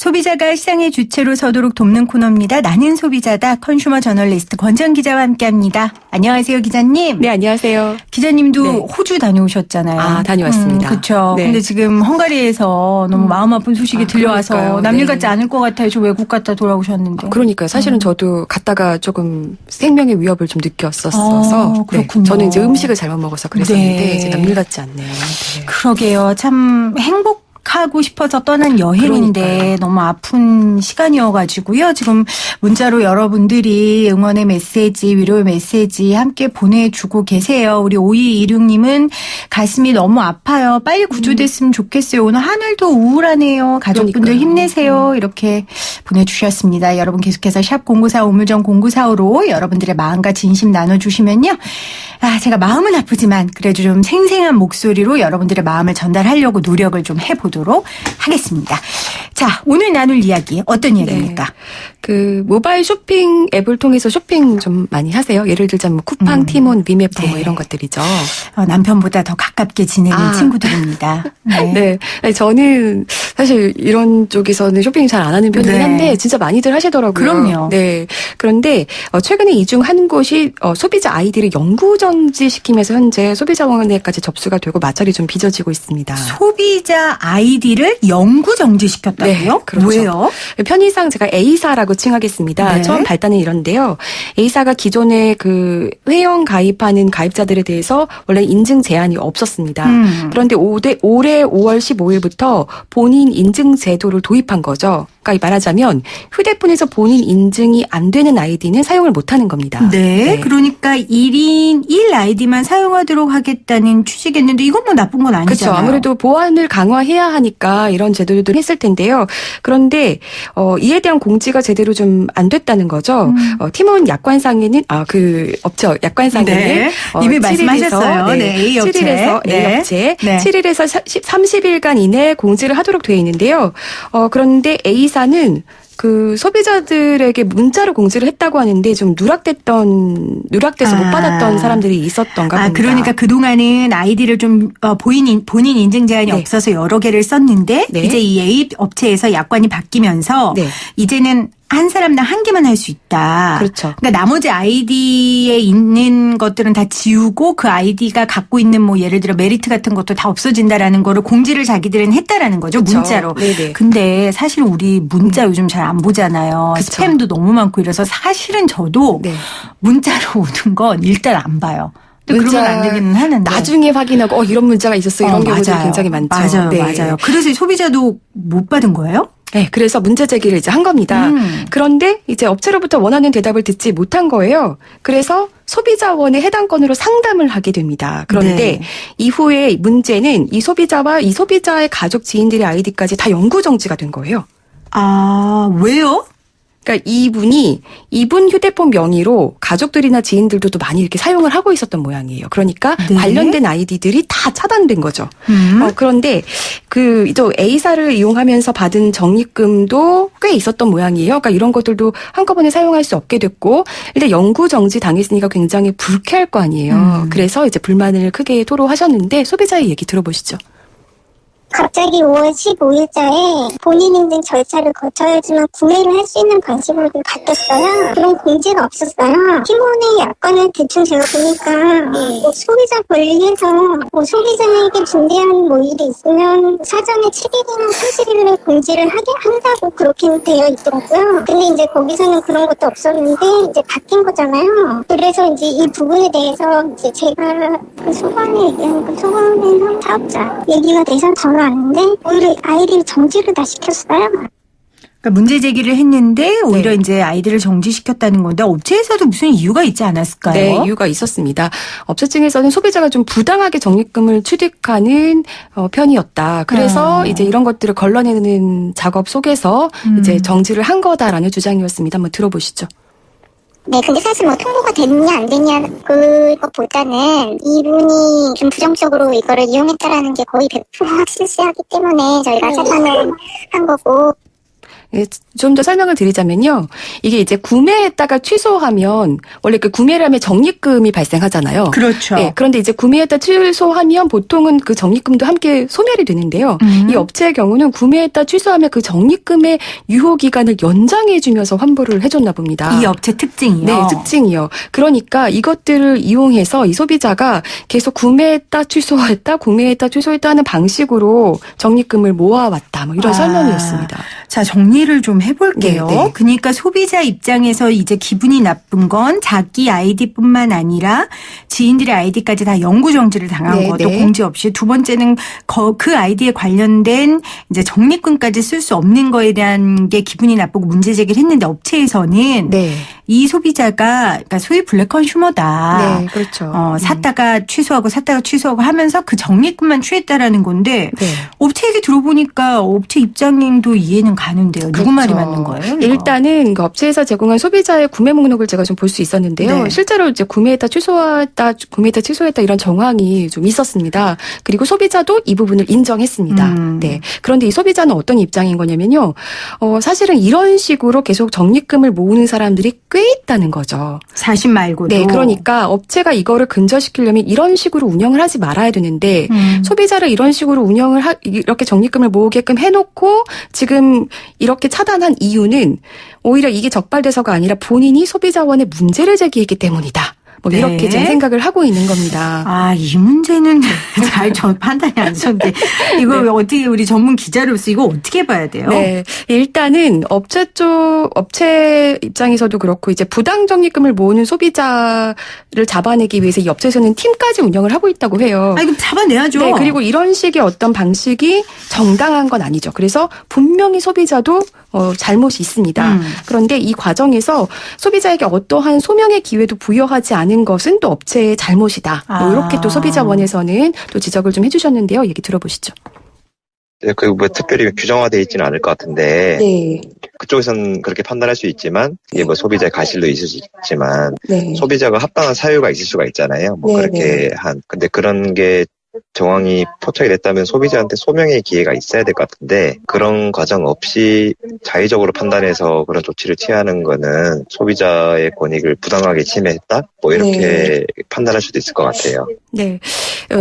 소비자가 시장의 주체로 서도록 돕는 코너입니다. 나는 소비자다. 컨슈머 저널리스트 권정 기자와 함께합니다. 안녕하세요, 기자님. 네, 안녕하세요. 기자님도 네. 호주 다녀오셨잖아요. 아, 다녀왔습니다. 그렇죠. 네. 근데 지금 헝가리에서 너무 마음 아픈 소식이 들려와서 그러니까요. 남일 네. 같지 않을 것 같아요. 저 외국 갔다 돌아오셨는데. 그러니까요. 사실은 저도 갔다가 조금 생명의 위협을 좀 느꼈었어서 그렇군요. 네. 저는 이제 음식을 잘못 먹어서 그랬었는데 네. 이제 남일 같지 않네요. 네. 그러게요. 참 행복하고 싶어서 떠난 여행인데 그러니까요. 너무 아픈 시간이어가지고요. 지금 문자로 여러분들이 응원의 메시지, 위로의 메시지 함께 보내주고 계세요. 우리 5226님은 가슴이 너무 아파요. 빨리 구조됐으면 좋겠어요. 오늘 하늘도 우울하네요. 가족분들 그러니까요. 힘내세요. 이렇게 보내주셨습니다. 여러분 계속해서 샵 0945 우물정 0945로 여러분들의 마음과 진심 나눠주시면요. 제가 마음은 아프지만 그래도 좀 생생한 목소리로 여러분들의 마음을 전달하려고 노력을 좀 해보도록 하겠습니다. 자, 오늘 나눌 이야기 어떤 이야기입니까? 네. 그 모바일 쇼핑 앱을 통해서 쇼핑 좀 많이 하세요. 예를 들자면 쿠팡, 티몬, 위메프 네. 뭐 이런 것들이죠. 남편보다 더 가깝게 지내는 친구들입니다. 네. 네. 저는 사실 이런 쪽에서는 쇼핑 잘 안 하는 편이긴 네. 한데 진짜 많이들 하시더라고요. 그럼요. 네. 그런데 최근에 이 중 한 곳이 소비자 아이디를 영구 정지시키면서 현재 소비자원에까지 접수가 되고 마찰이 좀 빚어지고 있습니다. 소비자 아이디를 영구 정지시켰다고요? 네, 그렇죠. 왜요? 편의상 제가 A사라고 칭하겠습니다. 네. 처음 발단은 이런데요. A사가 기존에 그 회원 가입하는 가입자들에 대해서 원래 인증 제한이 없었습니다. 그런데 올해 5월 15일부터 본인 인증 제도를 도입한 거죠. 그러니까 말하자면 휴대폰에서 본인 인증이 안 되는 아이디는 사용을 못하는 겁니다. 네. 그러니까 1인 1 아이디만 사용하도록 하겠다는 취지겠는데 이건 뭐 나쁜 건 아니잖아요. 그렇죠. 아무래도 보안을 강화해야 하니까 이런 제도들을 했을 텐데요. 그런데 이에 대한 공지가 제대로 좀 안 됐다는 거죠. 티몬 약관상에는 그 업체 약관상에는 네. 이미 말씀하셨어요. 네. A 업체. 7일에서 네. A 업체 네. 7일에서 30일간 이내에 공지를 하도록 되어 있는데요. 그런데 A사는 그 소비자들에게 문자로 공지를 했다고 하는데 좀 누락돼서 못 받았던 사람들이 있었던가 봅니다. 그러니까 그동안은 아이디를 좀 본인 인증 제한이 네. 없어서 여러 개를 썼는데 네. 이제 이 A 업체에서 약관이 바뀌면서 네. 이제는 한 사람당 한 개만 할 수 있다. 그렇죠. 그러니까 나머지 아이디에 있는 것들은 다 지우고 그 아이디가 갖고 있는 뭐 예를 들어 메리트 같은 것도 다 없어진다라는 거를 공지를 자기들은 했다라는 거죠. 그렇죠. 문자로. 네네. 근데 사실 우리 문자 요즘 잘 안 보잖아요. 그렇죠. 스팸도 너무 많고 이래서 사실은 저도 네. 문자로 오는 건 일단 안 봐요. 근데 문자 그러면 안 되기는 하는데. 나중에 확인하고 이런 문자가 있었어 이런 경우도 굉장히 많죠. 맞아요. 네. 맞아요. 그래서 소비자도 못 받은 거예요? 네, 그래서 문제 제기를 이제 한 겁니다. 그런데 이제 업체로부터 원하는 대답을 듣지 못한 거예요. 그래서 소비자원의 해당 건으로 상담을 하게 됩니다. 그런데 네. 이후에 문제는 이 소비자와 이 소비자의 가족 지인들의 아이디까지 다 영구 정지가 된 거예요. 왜요? 그러니까 이분 휴대폰 명의로 가족들이나 지인들도 또 많이 이렇게 사용을 하고 있었던 모양이에요. 그러니까 네. 관련된 아이디들이 다 차단된 거죠. 그런데 또 A사를 이용하면서 받은 적립금도 꽤 있었던 모양이에요. 그러니까 이런 것들도 한꺼번에 사용할 수 없게 됐고 일단 영구 정지 당했으니까 굉장히 불쾌할 거 아니에요. 그래서 이제 불만을 크게 토로하셨는데 소비자의 얘기 들어보시죠. 갑자기 5월 15일자에 본인 인증 절차를 거쳐야지만 구매를 할 수 있는 방식으로 바뀌었어요. 그런 공지가 없었어요. 티몬의 약관을 대충 제가 보니까 소비자 권리에서 소비자에게 중대한 일이 있으면 사전에 7일이나 30일에 공지를 하게 한다고 그렇게 되어 있더라고요. 근데 이제 거기서는 그런 것도 없었는데 이제 바뀐 거잖아요. 그래서 이제 이 부분에 대해서 이제 제가 그 소방에 얘기한 그 소방의 사업자 얘기가 돼서 전화 왔는데 오히려 아이디를 정지를 다 시켰어요. 그러니까 문제 제기를 했는데 오히려 이제 아이디를 정지시켰다는 건데 업체에서도 무슨 이유가 있지 않았을까요? 네, 이유가 있었습니다. 업체 측에서는 소비자가 좀 부당하게 적립금을 취득하는 편이었다. 그래서 이제 이런 것들을 걸러내는 작업 속에서 이제 정지를 한 거다라는 주장이었습니다. 한번 들어보시죠. 네, 근데 사실 통보가 됐냐 안 됐냐 그것보다는 이분이 좀 부정적으로 이거를 이용했다라는 게 거의 100% 확실시하기 때문에 저희가 재판을 한 거고. 좀 더 설명을 드리자면요. 이게 이제 구매했다가 취소하면 원래 그 구매를 하면 적립금이 발생하잖아요. 그렇죠. 네, 그런데 이제 구매했다 취소하면 보통은 그 적립금도 함께 소멸이 되는데요. 이 업체의 경우는 구매했다 취소하면 그 적립금의 유효 기간을 연장해 주면서 환불을 해줬나 봅니다. 이 업체 특징이요. 네, 특징이요. 그러니까 이것들을 이용해서 이 소비자가 계속 구매했다 취소했다 하는 방식으로 적립금을 모아왔다. 뭐 이런 설명이었습니다. 자, 정리를 좀 해볼게요. 네, 네. 그러니까 소비자 입장에서 이제 기분이 나쁜 건 자기 아이디뿐만 아니라 지인들의 아이디까지 다 영구 정지를 당한 네, 것도 네. 공지 없이, 두 번째는 그 아이디에 관련된 이제 적립금까지 쓸 수 없는 거에 대한 게 기분이 나쁘고 문제 제기를 했는데, 업체에서는 네. 이 소비자가 그러니까 소위 블랙 컨슈머다. 네, 그렇죠. 샀다가 취소하고 하면서 그 적립금만 취했다라는 건데, 네. 업체 얘기 들어보니까 업체 입장도 이해는 가는데요. 누구 말이 그렇죠. 맞는 거예요? 이거? 일단은 그 업체에서 제공한 소비자의 구매 목록을 제가 좀 볼 수 있었는데요. 네. 실제로 이제 구매했다 취소했다 이런 정황이 좀 있었습니다. 그리고 소비자도 이 부분을 인정했습니다. 네. 그런데 이 소비자는 어떤 입장인 거냐면요. 사실은 이런 식으로 계속 적립금을 모으는 사람들이 꽤 있다는 거죠. 자신 말고도. 네, 그러니까 업체가 이거를 근절시키려면 이런 식으로 운영을 하지 말아야 되는데 소비자를 이런 식으로 이렇게 적립금을 모으게끔 해놓고 지금 이렇게 차단한 이유는 오히려 이게 적발돼서가 아니라 본인이 소비자원에 문제를 제기했기 때문이다. 뭐 네. 이렇게 지금 생각을 하고 있는 겁니다. 아, 이 문제는 저 판단이 안 좋은데 이거 네. 어떻게 우리 전문 기자로서 이거 어떻게 봐야 돼요? 네, 일단은 업체 입장에서도 그렇고 이제 부당 적립금을 모으는 소비자를 잡아내기 위해서 이 업체에서는 팀까지 운영을 하고 있다고 해요. 아, 이거 잡아내야죠. 네, 그리고 이런 식의 어떤 방식이 정당한 건 아니죠. 그래서 분명히 소비자도 잘못이 있습니다. 그런데 이 과정에서 소비자에게 어떠한 소명의 기회도 부여하지 않은 것은 또 업체의 잘못이다. 뭐 이렇게 또 소비자원에서는 또 지적을 좀 해주셨는데요. 얘기 들어보시죠. 네, 뭐 특별히 규정화되어 있지는 않을 것 같은데 네. 그쪽에서는 그렇게 판단할 수 있지만 이게 뭐 소비자의 과실도 있을 수 있지만 네. 소비자가 합당한 사유가 있을 수가 있잖아요. 뭐 네, 그렇게 근데 그런 게 정황이 포착이 됐다면 소비자한테 소명의 기회가 있어야 될 것 같은데 그런 과정 없이 자의적으로 판단해서 그런 조치를 취하는 거는 소비자의 권익을 부당하게 침해했다? 뭐 이렇게 판단할 수도 있을 것 같아요. 네.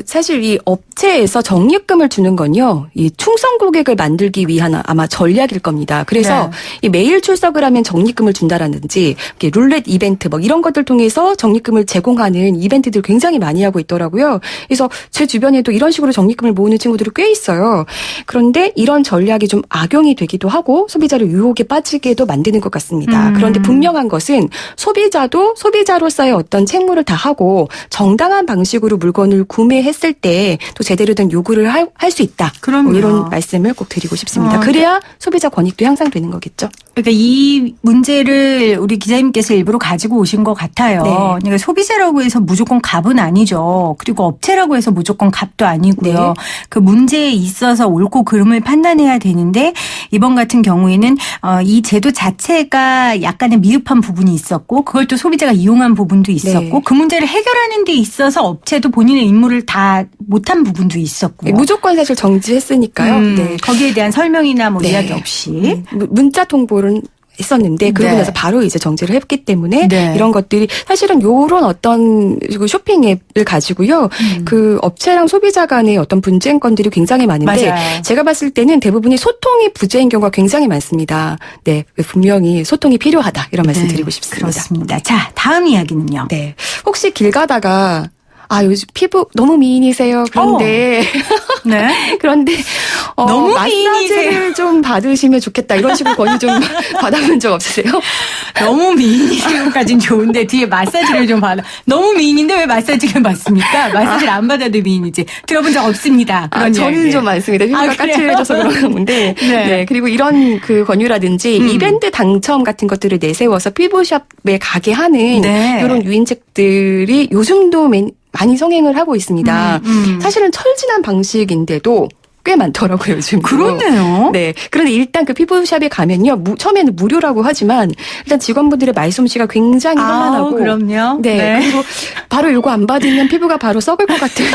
사실 이 업체에서 적립금을 주는 건요, 이 충성 고객을 만들기 위한 아마 전략일 겁니다. 그래서 이 매일 출석을 하면 적립금을 준다라든지, 룰렛 이벤트 뭐 이런 것들 통해서 적립금을 제공하는 이벤트들 굉장히 많이 하고 있더라고요. 그래서 제 주변에도 이런 식으로 적립금을 모으는 친구들이 꽤 있어요. 그런데 이런 전략이 좀 악용이 되기도 하고 소비자를 유혹에 빠지게도 만드는 것 같습니다. 그런데 분명한 것은 소비자도 소비자로서의 어떤 책무를 다하고 정당한 방식으로 물건을 구매했을 때 또 제대로 된 요구를 할 수 있다. 그럼요. 뭐 이런 말씀을 꼭 드리고 싶습니다. 그래야 소비자 권익도 향상되는 거겠죠. 그러니까 이 문제를 우리 기자님께서 일부러 가지고 오신 것 같아요. 네. 그러니까 소비자라고 해서 무조건 갑은 아니죠. 그리고 업체라고 해서 무조건 갑도 아니고요. 네. 그 문제에 있어서 옳고 그름을 판단해야 되는데 이번 같은 경우에는 이 제도 자체가 약간의 미흡한 부분이 있었고 그걸 또 소비자가 이용한 부분도 있었고 네. 그 문제를 해결하는 데 있어서 업체도 본인의 임무를 다 못한 부분도 있었고요. 무조건 사실 정지했으니까요. 네. 거기에 대한 설명이나 뭐 네. 이야기 없이. 문자 통보를 했었는데 그러고 네. 나서 바로 이제 정지를 했기 때문에 네. 이런 것들이 사실은 요런 어떤 쇼핑 앱을 가지고요. 그 업체랑 소비자 간의 어떤 분쟁건들이 굉장히 많은데 맞아요. 제가 봤을 때는 대부분이 소통이 부재인 경우가 굉장히 많습니다. 네. 분명히 소통이 필요하다. 이런 말씀 드리고 싶습니다. 그렇습니다. 자, 다음 이야기는요. 네. 혹시 길 가다가 요즘 피부 너무 미인이세요. 그런데 네. 그런데 너무 마사지를 미인이세요. 좀 받으시면 좋겠다. 이런 식으로 권유 좀 받아본 적 없으세요? 너무 미인이시기까지는 좋은데 뒤에 마사지를 좀 받아. 너무 미인인데 왜 마사지를 받습니까? 마사지를 안 받아도 미인이지. 들어본 적 없습니다. 그런 저는 이야기. 좀 많습니다. 피부가 그래요? 까칠해져서 그런 건데. 네. 네. 그리고 이런 그 권유라든지 이벤트 당첨 같은 것들을 내세워서 피부샵에 가게 하는 네. 이런 유인책들이 요즘도 많이 성행을 하고 있습니다. 사실은 철진한 방식인데도 꽤 많더라고요, 요즘. 그렇네요. 네. 그런데 일단 그 피부샵에 가면요. 처음에는 무료라고 하지만 일단 직원분들의 말솜씨가 굉장히 현란하고. 그럼요. 네. 그리고 바로 이거 안 받으면 피부가 바로 썩을 것 같은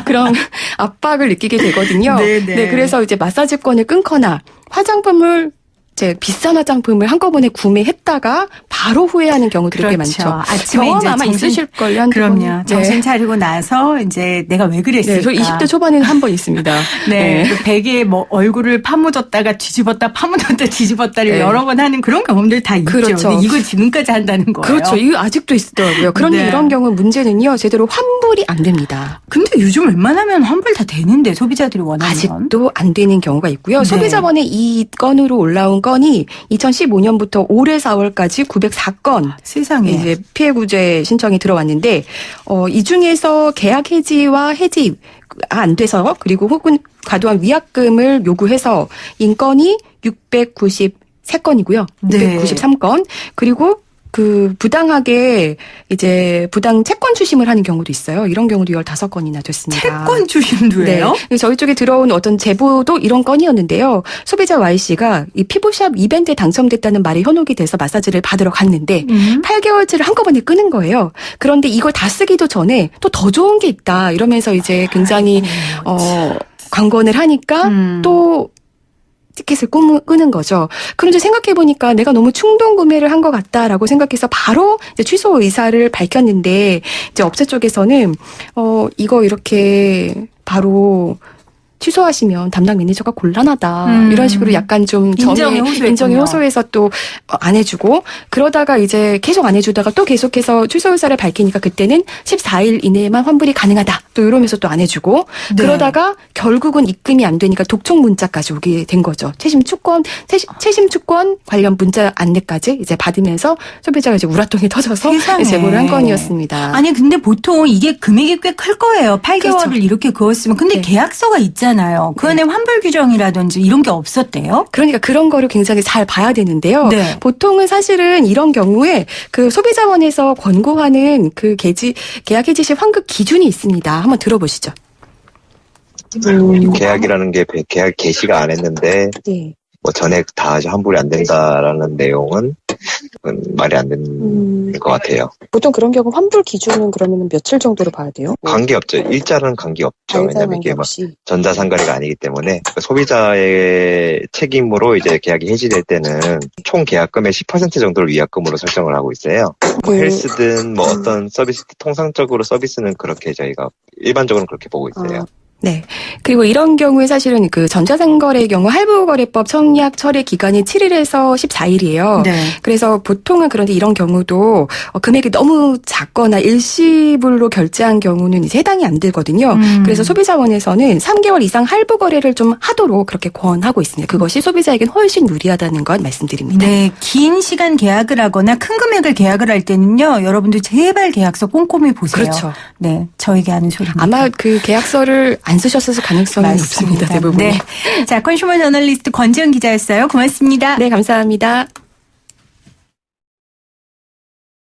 그런 압박을 느끼게 되거든요. 네. 그래서 이제 마사지권을 끊거나 화장품을 이제 비싼 화장품을 한꺼번에 구매했다가 바로 후회하는 경우들이 꽤 그렇죠. 많죠. 아침에 경험 이제 아마 있으실걸요. 한두 그럼요. 번. 정신 차리고 나서 이제 내가 왜 그랬을까. 네, 저 20대 초반에는 한 번 있습니다. 네. 그 베개에 뭐 얼굴을 파묻었다가 뒤집었다 파묻었다 뒤집었다를 네. 여러 번 하는 그런 경험들 다 있죠. 그렇죠. 근데 이거 지금까지 한다는 거예요. 그렇죠. 이거 아직도 있더라고요. 그런데 네. 이런 경우 문제는요. 제대로 환불이 안 됩니다. 근데 요즘 웬만하면 환불 다 되는데 소비자들이 원하면. 아직도 안 되는 경우가 있고요. 네. 소비자원에 이 건으로 올라온 건이 2015년부터 올해 4월까지 904건 세상에. 이제 피해 구제 신청이 들어왔는데 이 중에서 계약 해지와 해지 안 돼서 그리고 혹은 과도한 위약금을 요구해서 인건이 693건이고요. 네. 693건. 그리고 그 부당하게 이제 부당 채권 추심을 하는 경우도 있어요. 이런 경우도 15건이나 됐습니다. 채권 주심도예요? 네. 저희 쪽에 들어온 어떤 제보도 이런 건이었는데요. 소비자 Y씨가 이 피부샵 이벤트에 당첨됐다는 말이 현혹이 돼서 마사지를 받으러 갔는데 8개월치를 한꺼번에 끊은 거예요. 그런데 이걸 다 쓰기도 전에 또 더 좋은 게 있다 이러면서 이제 굉장히 광고를 하니까 또 티켓을 끄는 거죠. 그런데 생각해보니까 내가 너무 충동 구매를 한 것 같다라고 생각해서 바로 이제 취소 의사를 밝혔는데 이제 업체 쪽에서는 이거 이렇게 바로 취소하시면 담당 매니저가 곤란하다. 이런 식으로 약간 좀 인정에 호소해서 또 안 해주고 그러다가 이제 계속 안 해주다가 또 계속해서 취소 의사를 밝히니까 그때는 14일 이내에만 환불이 가능하다. 또 이러면서 또 안 해주고 네. 그러다가 결국은 입금이 안 되니까 독촉 문자까지 오게 된 거죠. 채심 추권 관련 문자 안내까지 이제 받으면서 소비자가 이제 우라통이 터져서 세상에. 제보를 한 건이었습니다. 아니 근데 보통 이게 금액이 꽤 클 거예요. 8개월을 그렇죠. 이렇게 그었으면. 근데 네. 계약서가 있잖아요. 그 안에 환불 규정이라든지 이런 게 없었대요? 그러니까 그런 거를 굉장히 잘 봐야 되는데요. 네. 보통은 사실은 이런 경우에 그 소비자원에서 권고하는 그 계약 해지 시 환급 기준이 있습니다. 한번 들어보시죠. 계약이라는 게 계약 개시가 안 했는데 네. 뭐 전액 다 환불이 안 된다라는 내용은 말이 안 되는 것 같아요. 보통 그런 경우 환불 기준은 그러면 며칠 정도로 봐야 돼요? 관계없죠. 일자는 관계없죠. 왜냐하면 이게 막 없이. 전자상거래가 아니기 때문에 소비자의 책임으로 이제 계약이 해지될 때는 총 계약금의 10% 정도를 위약금으로 설정을 하고 있어요. 뭐 헬스든 뭐 어떤 서비스 통상적으로 서비스는 그렇게 저희가 일반적으로 그렇게 보고 있어요. 네. 그리고 이런 경우에 사실은 그 전자상거래의 경우 할부거래법 청약 철회 기간이 7일에서 14일이에요. 네. 그래서 보통은 그런데 이런 경우도 금액이 너무 작거나 일시불로 결제한 경우는 이제 해당이 안 되거든요. 그래서 소비자원에서는 3개월 이상 할부거래를 좀 하도록 그렇게 권하고 있습니다. 그것이 소비자에겐 훨씬 유리하다는 건 말씀드립니다. 네, 긴 시간 계약을 하거나 큰 금액을 계약을 할 때는요, 여러분들 제발 계약서 꼼꼼히 보세요. 그렇죠. 네, 저에게 하는 소리입니다. 아마 그 계약서를 안 쓰셨을 가능성이 높습니다. 대부분. 네. 자, 컨슈머 저널리스트 권지은 기자였어요. 고맙습니다. 네, 감사합니다.